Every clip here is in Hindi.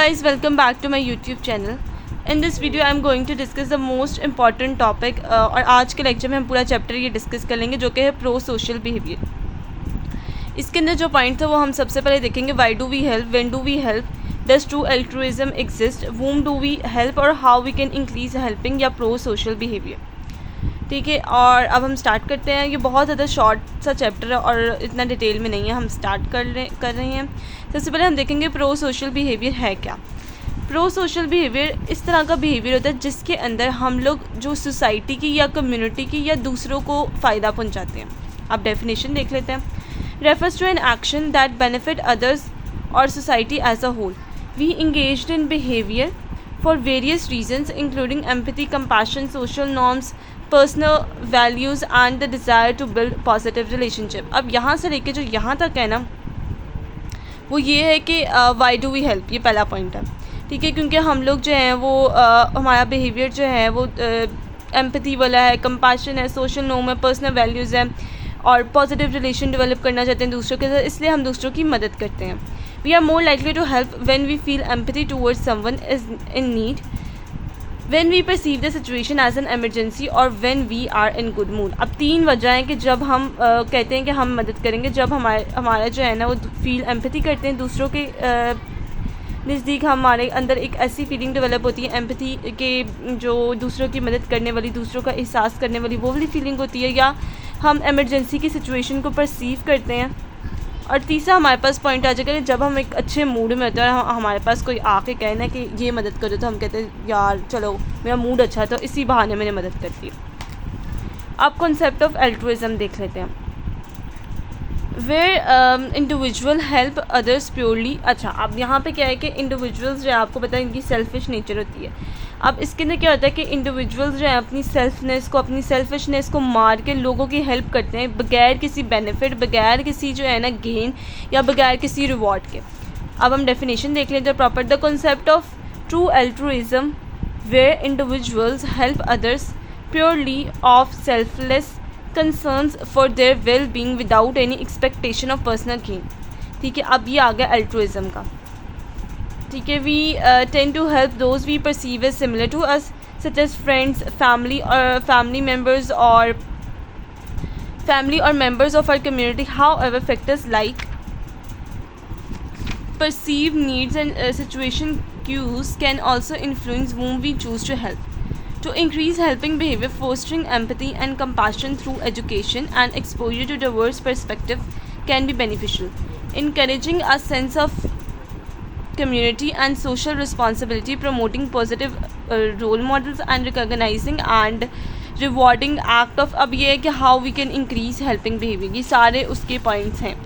guys, welcome back to my YouTube channel. In this video I am going to discuss the most important topic और आज के लेक्चर में हम पूरा चैप्टर ये डिस्कस कर लेंगे जो कि है प्रो सोशल बिहेवियर। इसके अंदर जो पॉइंट था वो हम सबसे पहले देखेंगे why do we help, when do we help, does true altruism exist, whom do we help और how we can increase helping या प्रो सोशल बिहेवियर। ठीक है, और अब हम स्टार्ट करते हैं। ये बहुत ज़्यादा शॉर्ट सा चैप्टर है और इतना डिटेल में नहीं है, हम स्टार्ट कर रहे हैं। सबसे पहले हम देखेंगे प्रो सोशल बिहेवियर है क्या। प्रो सोशल बिहेवियर इस तरह का बिहेवियर होता है जिसके अंदर हम लोग जो सोसाइटी की या कम्युनिटी की या दूसरों को फ़ायदा पहुंचाते हैं। अब डेफिनेशन देख लेते हैं। Refers to an action that benefit others और society as a whole. We engaged in behaviour for various reasons including empathy, compassion, social norms, personal values and the desire to build positive relationship। अब यहाँ से लेके जो यहाँ तक है ना वो ये है कि why do we help, ये पहला पॉइंट है। ठीक है, क्योंकि हम लोग जो हैं वो हमारा बिहेवियर जो है वो एम्पैथी वाला है, कंपैशन है, सोशल नॉर्म है, पर्सनल वैल्यूज़ है और पॉजिटिव रिलेशन डेवलप करना चाहते हैं दूसरों के साथ, इसलिए हम दूसरों की मदद करते हैं। We are more likely to help when we feel empathy towards someone is in need, when we perceive the situation as an emergency or when we are in good mood। अब तीन वजह हैं कि जब हम कहते हैं कि हम मदद करेंगे, जब हमारा जो है ना वो फील एम्पैथी करते हैं दूसरों के नज़दीक, हमारे अंदर एक ऐसी फीलिंग डेवलप होती है एम्पैथी के, जो दूसरों की मदद करने वाली, दूसरों का एहसास करने वाली वो वाली फीलिंग होती है, या हम एमरजेंसी की सिचुएशन को परसीव करते हैं। और तीसरा हमारे पास पॉइंट आ जाएगा कि जब हम एक अच्छे मूड में होते हैं और हमारे पास कोई आके कहे ना कि ये मदद करो, तो हम कहते हैं यार चलो मेरा मूड अच्छा है तो इसी बहाने मैंने मदद कर दी। अब कॉन्सेप्ट ऑफ एल्ट्रुइज्म देख लेते हैं। Where individual help others purely. अच्छा, अब यहाँ पे क्या है कि इंडिविजुअल्स जो है आपको पता है इनकी सेल्फिश नेचर होती है। अब इसके अंदर क्या होता है कि इंडिविजुअल्स जो है अपनी अपनी सेल्फिशनेस को मार के लोगों की हेल्प करते हैं बगैर किसी बेनिफिट, बगैर किसी जो है ना गेन या बगैर किसी रिवॉर्ड के। अब हम डेफिनेशन देख लेते हैं proper. The concept of true altruism where individuals help others purely of selfless concerns for their well-being without any expectation of personal gain। ठीक है, अब ये आ गया altruism का। ठीक है, we tend to help those we perceive as similar to us such as friends, family members or members of our community। However, factors like perceived needs and situation cues can also influence whom we choose to help। To increase helping behavior, fostering empathy and compassion through education and exposure to diverse perspectives can be beneficial, encouraging a sense of community and social responsibility, promoting positive role models and recognizing and rewarding act of। अब ये है कि how we can increase helping behavior, ये सारे उसके पॉइंट्स हैं।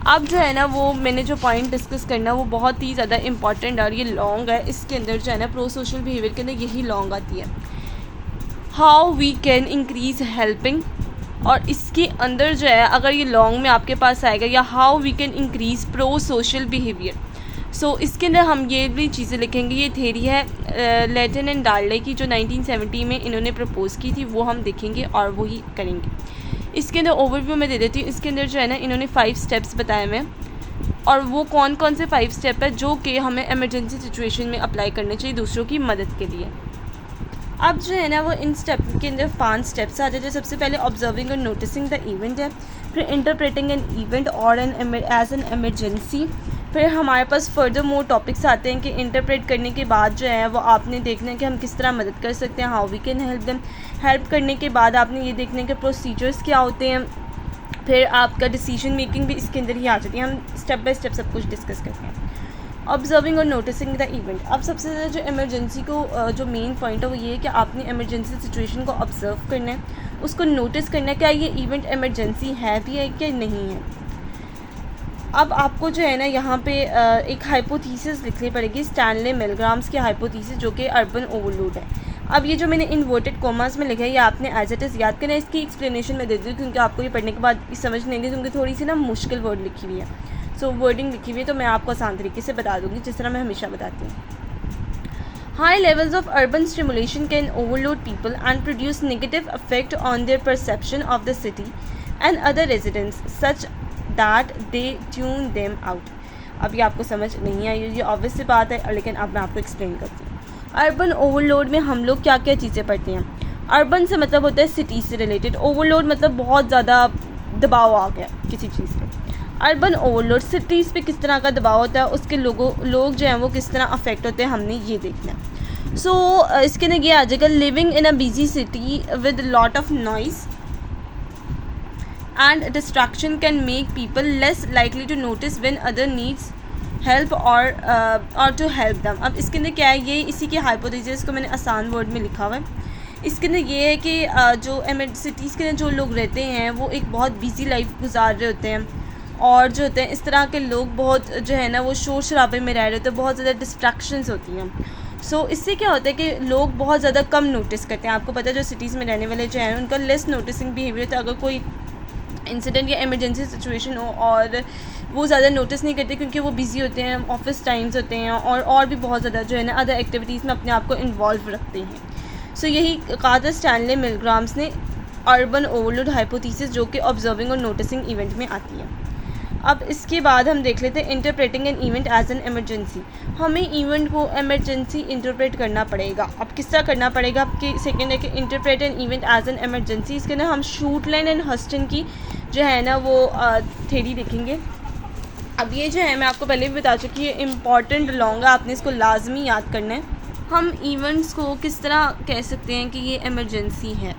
अब जो है ना वो मैंने जो पॉइंट डिस्कस करना वो बहुत ही ज़्यादा इंपॉर्टेंट और ये लॉन्ग है। इसके अंदर जो है ना प्रो सोशल बिहेवियर के अंदर यही लॉन्ग आती है, how we can increase helping. और इसके अंदर जो है अगर ये लॉन्ग में आपके पास आएगा या how we can increase pro social behaviour, so इसके अंदर हम ये भी चीज़ें लिखेंगे। ये थेरी है लेटन एंड डार्ले की जो 1970 में इन्होंने प्रपोज़ की थी, वो हम देखेंगे और वही करेंगे। इसके अंदर ओवरव्यू में दे देती हूँ। इसके अंदर जो है ना इन्होंने 5 स्टेप्स बताए हुए हैं और वो कौन कौन से 5 स्टेप है जो कि हमें एमरजेंसी सिचुएशन में अप्लाई करने चाहिए दूसरों की मदद के लिए। अब जो है ना वो इन स्टेप के अंदर 5 स्टेप्स आ जाते हैं। सबसे पहले ऑब्जर्विंग और नोटिसिंग द इवेंट है, फिर इंटरप्रेटिंग एन इवेंट और एज एन एमरजेंसी। फिर हमारे पास फर्दर मोर टॉपिक्स आते हैं कि इंटरप्रेट करने के बाद जो है वो आपने देखना है कि हम किस तरह मदद कर सकते हैं, how we can help them. Help करने के बाद आपने ये देखना है कि प्रोसीजर्स क्या होते हैं, फिर आपका डिसीजन मेकिंग भी इसके अंदर ही आ जाती है। हम स्टेप बाय स्टेप सब कुछ डिस्कस करते हैं। ऑब्जर्विंग और नोटिसिंग द इवेंट। अब सबसे ज़्यादा जो इमरजेंसी को जो मेन पॉइंट है वो ये है कि आपने इमरजेंसी सिचुएशन को ऑब्जर्व करना है, उसको नोटिस करना है क्या ये इवेंट इमरजेंसी है भी है क्या नहीं है। अब आपको जो है ना यहाँ पे एक हाइपोथीसिस लिखनी पड़ेगी, स्टैनले मिलग्राम्स की हाइपोथीसिस जो कि अर्बन ओवरलोड है। अब ये जो मैंने इन्वर्टेड कॉमास में लिखा है ये आपने एज इट इज़ याद करना है। इसकी एक्सप्लेनेशन मैं दे दूँ क्योंकि आपको ये पढ़ने के बाद समझ नहीं आएगी, क्योंकि थोड़ी सी ना मुश्किल वर्ड लिखी हुई है, सो वर्डिंग लिखी हुई है तो मैं आपको आसान तरीके से बता दूँगी जिस तरह मैं हमेशा बताती हूँ। High levels of urban stimulation can overload people and produce negative effect on their perception of the city and other residents such that they tune them out। अभी आपको समझ नहीं आई, ये ऑब्वियस सी बात है, लेकिन अब मैं आपको एक्सप्लेन करती हूँ। अर्बन ओवरलोड में हम लोग क्या क्या चीज़ें पढ़ते हैं। अर्बन से मतलब होता है सिटी से रिलेटेड, ओवरलोड मतलब बहुत ज़्यादा दबाव आ गया किसी चीज़ पे। अर्बन ओवरलोड सिटीज़ पे किस तरह का दबाव होता है, उसके लोग जो हैं वो किस तरह अफेक्ट होते हैं, हमने ये देखना है। सो इसके अंदर ये आ जाएगा, living in a busy city with lot of noise and distraction can make people less likely to notice when other needs help or to help them। अब इसके अंदर क्या है, ये इसी के हाइपोथेसिस को मैंने आसान वर्ड में लिखा हुआ है। इसके अंदर ये है कि जो सिटीज़ के अंदर जो लोग रहते हैं वो एक बहुत बिजी लाइफ गुजार रहे होते हैं, और जो होते हैं इस तरह के लोग बहुत जो है ना वो शोर शराबे में रह रहे होते हैं, बहुत ज़्यादा डिस्ट्रैक्शंस होती हैं। सो इससे क्या होता है कि लोग बहुत ज़्यादा कम नोटिस करते हैं। आपको पता है जो सिटीज़ में रहने वाले जो हैं उनका लेस नोटिसिंग बिहेवियर होता है। अगर कोई इंसिडेंट या इमरजेंसी सिचुएशन हो और वो ज़्यादा नोटिस नहीं करते क्योंकि वो बिज़ी होते हैं, ऑफिस टाइम्स होते हैं, और भी बहुत ज़्यादा जो है ना अदर एक्टिविटीज़ में अपने आप को इन्वॉल्व रखते हैं। सो यही कहा था स्टैनले मिलग्राम्स ने अर्बन ओवरलोड हाइपोथेसिस, जो कि ऑब्जर्विंग और नोटिसिंग इवेंट में आती है। अब इसके बाद हम देख लेते हैं interpreting an event as an emergency. हमें इवेंट को एमरजेंसी इंटरप्रेट करना पड़ेगा। अब किस तरह करना पड़ेगा, आपके सेकेंड है कि interpret an event as an emergency. इसके अंदर हम शूटलैंड एंड हस्टन की जो है ना वो थ्योरी देखेंगे। अब ये जो है मैं आपको पहले भी बता चुकी है, इम्पॉर्टेंट लॉन्ग है, आपने इसको लाजमी याद करना है। हम इवेंट्स को किस तरह कह सकते हैं कि ये एमरजेंसी है।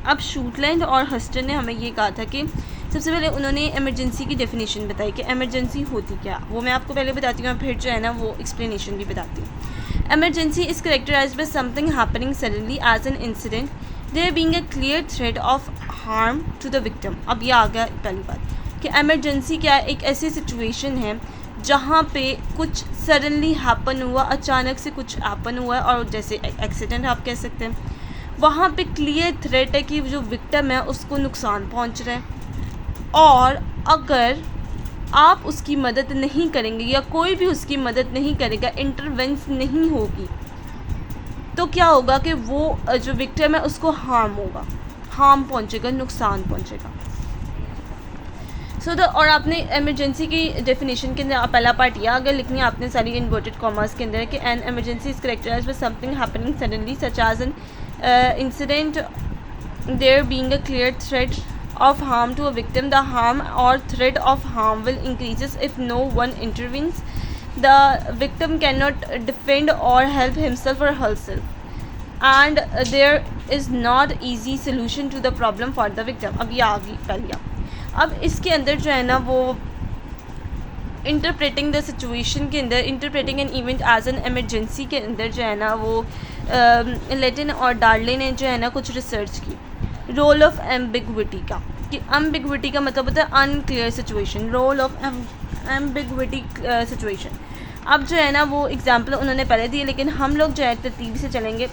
अब शूटलैंड और हस्टन ने हमें ये कहा था कि सबसे पहले उन्होंने एमरजेंसी की डेफिनेशन बताई कि एमरजेंसी होती क्या, वो मैं आपको पहले बताती हूँ, फिर जो है ना वो एक्सप्लेनेशन भी बताती हूँ। Emergency is characterized by something happening suddenly as an incident, there being a clear threat of harm to the victim. अब ये आ गया पहली बात कि एमरजेंसी क्या है, एक ऐसी सिचुएशन है जहाँ पे कुछ सडनली हैपन हुआ, अचानक से कुछ हैपन हुआ है, और जैसे एक्सीडेंट आप कह सकते हैं। वहाँ पे क्लियर थ्रेट है कि जो विक्टिम है उसको नुकसान पहुँच रहा है, और अगर आप उसकी मदद नहीं करेंगे या कोई भी उसकी मदद नहीं करेगा, इंटरवेंस नहीं होगी, तो क्या होगा कि वो जो विक्टिम है उसको हार्म पहुंचेगा, नुकसान पहुंचेगा। और आपने इमरजेंसी की डेफिनेशन के अंदर पहला पार्ट यह अगर लिखनी है आपने सारी इन्वर्टेड कॉमर्स के अंदर कि an emergency is characterized by something happening suddenly such as an incident, there being a clear threat of harm to a victim. The harm or threat of harm will increases if no one intervenes. The victim cannot defend or help himself or herself, and there is not easy solution to the problem for the victim. अब ये आ गई पहली। अब इसके अंदर जो है ना वो इंटरप्रेटिंग द सिचुएशन के अंदर, interpreting an event as an emergency के अंदर जो है ना वो लेटिन और डार्ले ने जो है ना कुछ रिसर्च की रोल ऑफ एम्बिग्विटी का, कि एम्बिग्विटी का मतलब होता है unclear situation, role of ambiguity situation. अब जो है ना वो एग्जांपल उन्होंने पहले दिए, लेकिन हम लोग जो है तरतीब से चलेंगे।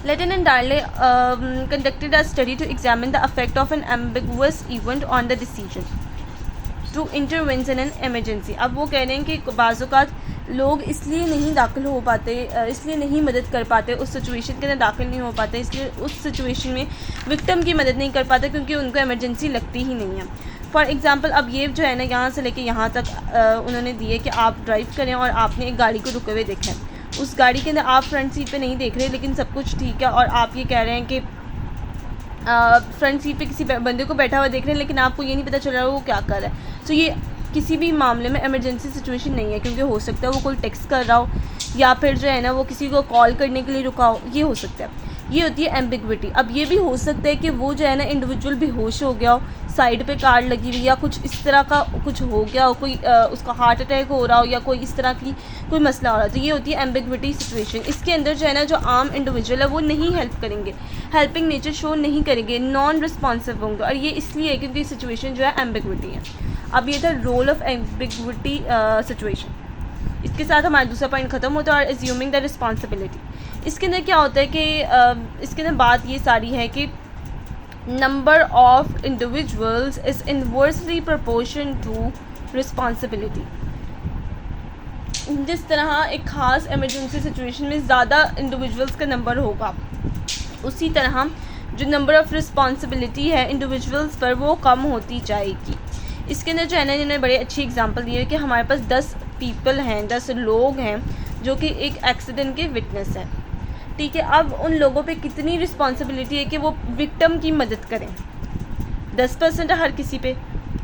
Latane and Darley conducted a study to examine the affect of an ambiguous event on the decision to intervene in an emergency. अब वो कह रहे हैं कि बाज़ औक़ात लोग इसलिए नहीं दाखिल हो पाते, इसलिए नहीं मदद कर पाते, उस सिचुएशन के अंदर दाखिल नहीं हो पाते, इसलिए उस सिचुएशन में विक्टिम की मदद नहीं कर पाते क्योंकि उनको एमरजेंसी लगती ही नहीं है। फॉर एग्ज़ाम्पल अब ये जो है ना यहाँ से लेके यहाँ तक उन्होंने दिए कि आप ड्राइव करें और आपने एक गाड़ी को रुके हुए देखा है, उस गाड़ी के अंदर आप फ्रंट सीट पे नहीं देख रहे लेकिन सब कुछ ठीक है, और आप ये कह रहे हैं कि फ्रंट सीट पे किसी बंदे को बैठा हुआ देख रहे हैं लेकिन आपको ये नहीं पता चल रहा वो क्या कर रहा है। तो ये किसी भी मामले में इमरजेंसी सिचुएशन नहीं है, क्योंकि हो सकता है वो कोई टेक्स्ट कर रहा हो या फिर जो है ना वो किसी को कॉल करने के लिए रुका हो, ये हो सकता है। ये होती है एम्बिग्विटी। अब ये भी हो सकता है कि वो जो है ना इंडिविजुअल बेहोश हो गया हो, साइड पे कार लगी हुई या कुछ इस तरह का कुछ हो गया हो, कोई उसका हार्ट अटैक हो रहा हो या कोई इस तरह की कोई मसला हो रहा है, तो ये होती है एम्बिग्विटी सिचुएशन। इसके अंदर जो है ना जो आम इंडिविजुअल है वो नहीं हेल्प करेंगे, हेल्पिंग नेचर शो नहीं करेंगे, नॉन रिस्पॉन्सिव होंगे, और ये इसलिए क्योंकि सिचुएशन जो है एम्बिग्विटी है। अब ये था रोल ऑफ एम्बिग्विटी सिचुएशन। इसके साथ हमारा दूसरा पॉइंट ख़त्म होता है, और एज्यूमिंग द रिस्पॉन्सिबिलिटी। इसके अंदर क्या होता है कि इसके अंदर बात ये सारी है कि number of individuals is inversely proportion to responsibility. जिस तरह एक ख़ास एमरजेंसी सिचुएशन में ज़्यादा इंडिविजुअल्स का नंबर होगा, उसी तरह जो नंबर ऑफ़ रिस्पॉन्सिबिलिटी है इंडिविजुअल्स पर वो कम होती जाएगी। इसके अंदर जो है ना इन्होंने बड़े अच्छी एग्जांपल दी है कि हमारे पास 10 पीपल हैं, 10 लोग हैं जो कि एक एक्सीडेंट के विटनेस हैं, ठीक है। अब उन लोगों पे कितनी रिस्पॉन्सिबिलिटी है कि वो विक्टिम की मदद करें। 10% है हर किसी पे,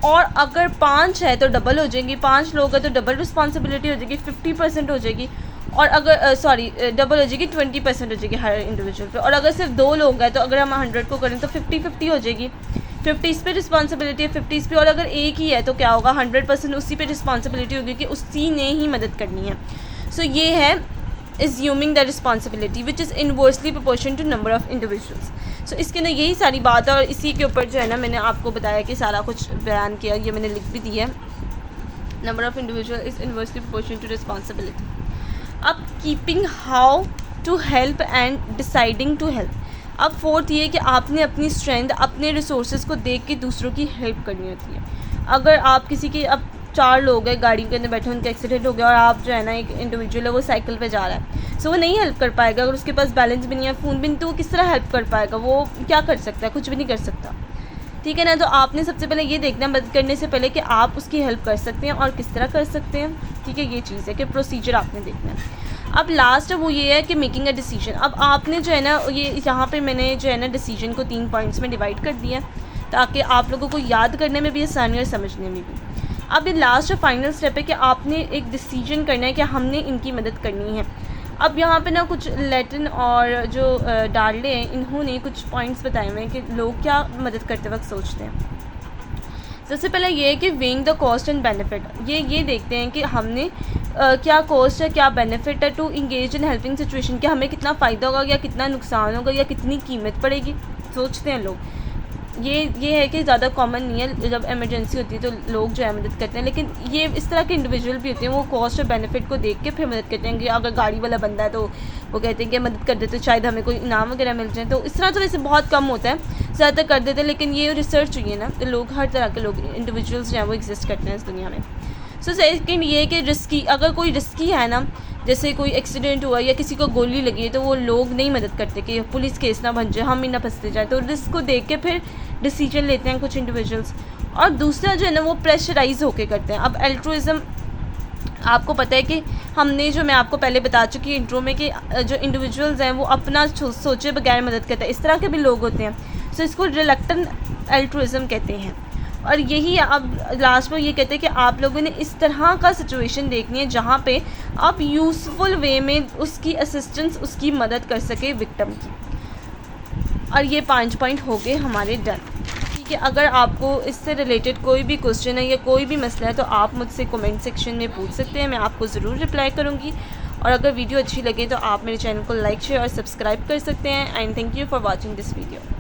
और अगर 5 है तो डबल हो जाएंगी, 5 लोग हैं तो डबल रिस्पॉन्सिबिलिटी हो जाएगी, 50% हो जाएगी। और अगर डबल हो जाएगी, 20% हो जाएगी हर इंडिविजुअल पे। और अगर सिर्फ 2 लोग हैं तो अगर हम 100 को करें तो 50-50 हो जाएगी, 50 पे रिस्पॉन्सिबिलिटी है, 50 पे। और अगर एक ही है तो क्या होगा, 100% उसी पे रिस्पॉन्सिबिलिटी होगी कि उसी ने ही मदद करनी है। सो ये है assuming the responsibility which is inversely proportional to number of individuals। सो इसके अंदर यही सारी बात है, और इसी के ऊपर जो है ना मैंने आपको बताया कि सारा कुछ बयान किया, ये मैंने लिख भी दिया है। Number of individual is inversely proportional to responsibility. अब keeping how to help and deciding to help. अब फोर्थ ये कि आपने अपनी स्ट्रेंथ, अपने रिसोर्सेज को देख के दूसरों की हेल्प करनी होती है। अगर आप किसी के, अब 4 लोग हैं गाड़ी के अंदर बैठे, उनका एक्सीडेंट हो गया और आप जो है ना एक इंडिविजुअल है वो साइकिल पे जा रहा है, सो वो नहीं हेल्प कर पाएगा। अगर उसके पास बैलेंस भी नहीं है, फ़ोन भी नहीं, तो वो किस तरह हेल्प कर पाएगा, वो क्या कर सकता है, कुछ भी नहीं कर सकता, ठीक है ना। तो आपने सबसे पहले ये देखना है मदद करने से पहले कि आप उसकी हेल्प कर सकते हैं और किस तरह कर सकते हैं, ठीक है। ये चीज़ है कि प्रोसीजर आपने देखना है। अब लास्ट वो ये है कि मेकिंग अ डिसीजन। अब आपने जो है ना ये यहाँ पे मैंने जो है ना डिसीजन को 3 पॉइंट्स में डिवाइड कर दिया ताकि आप लोगों को याद करने में भी आसानी और समझने में भी। अब ये लास्ट और फाइनल स्टेप है कि आपने एक डिसीजन करना है कि हमने इनकी मदद करनी है। अब यहाँ पे ना कुछ लैटिन और जो डार्ले हैं इन्होंने कुछ पॉइंट्स बताए हुए हैं कि लोग क्या मदद करते वक्त सोचते हैं। सबसे पहले ये है कि weighing the cost and benefit. ये देखते हैं कि हमने क्या कॉस्ट है, क्या बेनिफिट है to engage in helping situation, कि हमें कितना फ़ायदा होगा या कितना नुकसान होगा या कितनी कीमत पड़ेगी, सोचते हैं लोग। ये है कि ज़्यादा कॉमन नहीं है, जब इमरजेंसी होती है तो लोग जो है मदद करते हैं, लेकिन ये इस तरह के इंडिविजुअल भी होते हैं वो कॉस्ट और बेनिफिट को देख के फिर मदद करते हैं। कि अगर गाड़ी वाला बंदा है तो वो कहते हैं कि मदद कर देते, शायद हमें कोई इनाम वगैरह मिल जाए। तो इस तरह तो वैसे बहुत कम होता है, ज़्यादातर कर देते हैं, लेकिन ये रिसर्च हुई है ना, तो लोग हर तरह के लोग इंडिविजुअल्स जो हैं वो एग्जिस्ट करते हैं इस दुनिया में। सो सेकंड ये कि रिस्की, अगर कोई रिस्की है ना, जैसे कोई एक्सीडेंट हुआ या किसी को गोली लगी है, तो वो लोग नहीं मदद करते कि पुलिस केस ना बन जाए, हम ही ना फंसते जाए, तो रिस्क को देख के फिर डिसीजन लेते हैं कुछ इंडिविजुअल्स। और दूसरा जो है ना वो प्रेशराइज होके करते हैं। अब एल्ट्रुइज़म आपको पता है कि हमने जो मैं आपको पहले बता चुकी इंट्रो में कि जो इंडिविजुअल्स हैं वो अपना सोचे बगैर मदद करते हैं, इस तरह के भी लोग होते हैं। सो इसको रिलक्टेंट एल्ट्रुइज़म कहते हैं। और यही अब लास्ट में ये कहते हैं कि आप लोगों ने इस तरह का सिचुएशन देखनी है जहाँ पे आप यूज़फुल वे में उसकी असिस्टेंस, उसकी मदद कर सके विक्टिम की। और ये 5 पॉइंट हो गए हमारे डन, ठीक है। अगर आपको इससे रिलेटेड कोई भी क्वेश्चन है या कोई भी मसला है तो आप मुझसे कमेंट सेक्शन में पूछ सकते हैं, मैं आपको ज़रूर रिप्लाई करूँगी। और अगर वीडियो अच्छी लगे तो आप मेरे चैनल को लाइक, शेयर और सब्सक्राइब कर सकते हैं। And thank you for watching this video.